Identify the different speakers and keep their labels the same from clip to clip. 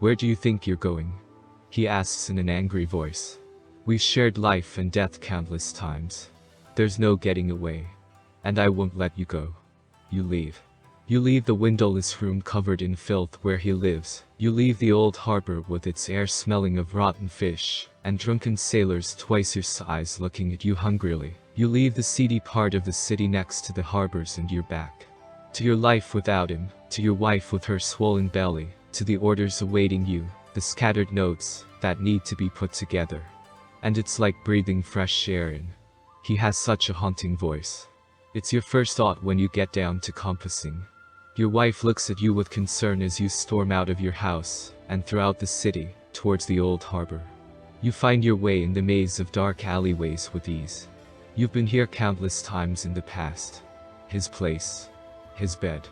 Speaker 1: "Where do you think you're going?" he asks in an angry voice. "We've shared life and death countless times. There's no getting away. And I won't let you go." You leave. You leave the windowless room covered in filth where he lives. You leave the old harbor with its air smelling of rotten fish, and drunken sailors twice your size looking at you hungrily. You leave the seedy part of the city next to the harbors and you're back. To your life without him, to your wife with her swollen belly, to the orders awaiting you, the scattered notes that need to be put together. And it's like breathing fresh air in. He has such a haunting voice. It's your first thought when you get down to compassing. Your wife looks at you with concern as you storm out of your house, and throughout the city, towards the old harbor. You find your way in the maze of dark alleyways with ease. You've been here countless times in the past. His place. His bed.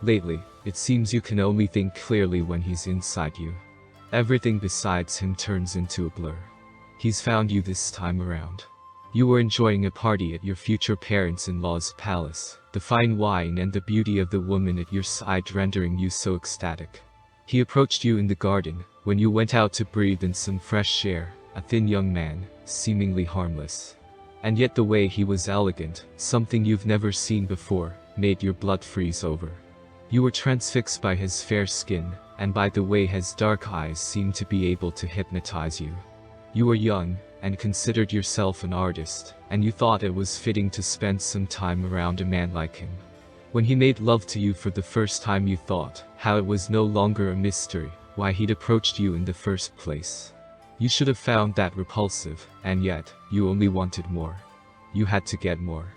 Speaker 1: Lately, it seems you can only think clearly when he's inside you. Everything besides him turns into a blur. He's found you this time around. You were enjoying a party at your future parents-in-law's palace, the fine wine and the beauty of the woman at your side rendering you so ecstatic. He approached you in the garden, when you went out to breathe in some fresh air, a thin young man, seemingly harmless. And yet the way he was elegant, something you've never seen before, made your blood freeze over. You were transfixed by his fair skin, and by the way his dark eyes seemed to be able to hypnotize you. You were young, and considered yourself an artist, and you thought it was fitting to spend some time around a man like him. When he made love to you for the first time you thought how it was no longer a mystery why he'd approached you in the first place. You should have found that repulsive, and yet, you only wanted more. You had to get more.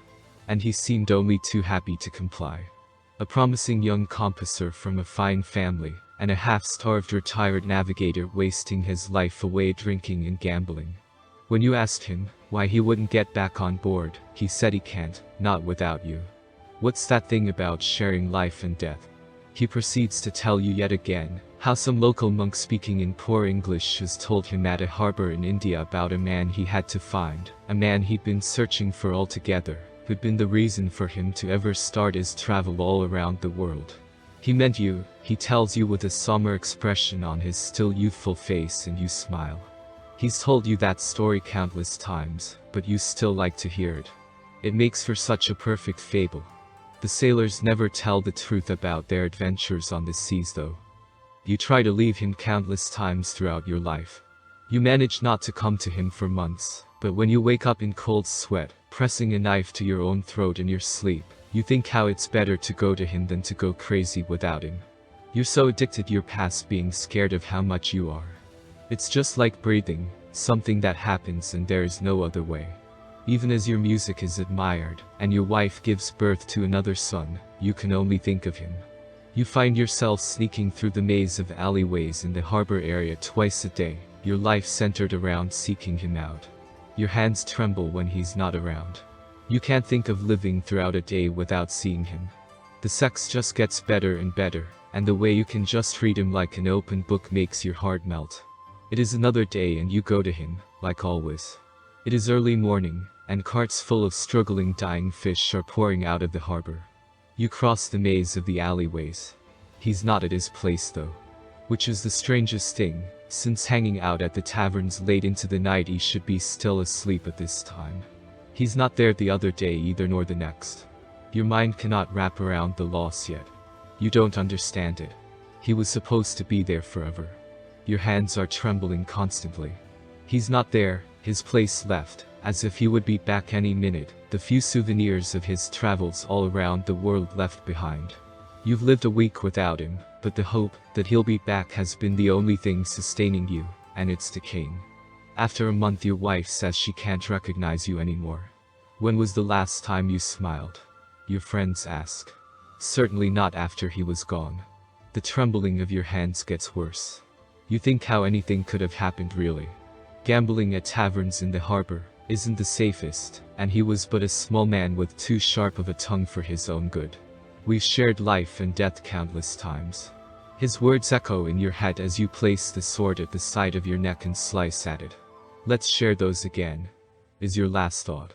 Speaker 1: And he seemed only too happy to comply. A promising young compasser from a fine family, and a half-starved retired navigator wasting his life away drinking and gambling. When you asked him why he wouldn't get back on board, he said he can't, not without you. What's that thing about sharing life and death? He proceeds to tell you yet again how some local monk speaking in poor English has told him at a harbor in India about a man he had to find, a man he'd been searching for altogether, who'd been the reason for him to ever start his travel all around the world. He meant you, he tells you with a somber expression on his still youthful face, and you smile. He's told you that story countless times, but you still like to hear it. It makes for such a perfect fable. The sailors never tell the truth about their adventures on the seas though. You try to leave him countless times throughout your life. You manage not to come to him for months, but when you wake up in cold sweat, pressing a knife to your own throat in your sleep, you think how it's better to go to him than to go crazy without him. You're so addicted to your past being scared of how much you are. It's just like breathing, something that happens and there is no other way. Even as your music is admired, and your wife gives birth to another son, you can only think of him. You find yourself sneaking through the maze of alleyways in the harbor area twice a day, your life centered around seeking him out. Your hands tremble when he's not around. You can't think of living throughout a day without seeing him. The sex just gets better and better, and the way you can just treat him like an open book makes your heart melt. It is another day and you go to him, like always. It is early morning, and carts full of struggling dying fish are pouring out of the harbor. You cross the maze of the alleyways. He's not at his place though. Which is the strangest thing, since hanging out at the taverns late into the night he should be still asleep at this time. He's not there the other day either nor the next. Your mind cannot wrap around the loss yet. You don't understand it. He was supposed to be there forever. Your hands are trembling constantly. He's not there, his place left, as if he would be back any minute, the few souvenirs of his travels all around the world left behind. You've lived a week without him, but the hope that he'll be back has been the only thing sustaining you, and it's decaying. After a month your wife says she can't recognize you anymore. When was the last time you smiled? Your friends ask. Certainly not after he was gone. The trembling of your hands gets worse. You think how anything could have happened really. Gambling at taverns in the harbor isn't the safest, and he was but a small man with too sharp of a tongue for his own good. We've shared life and death countless times. His words echo in your head as you place the sword at the side of your neck and slice at it. Let's share those again, is your last thought.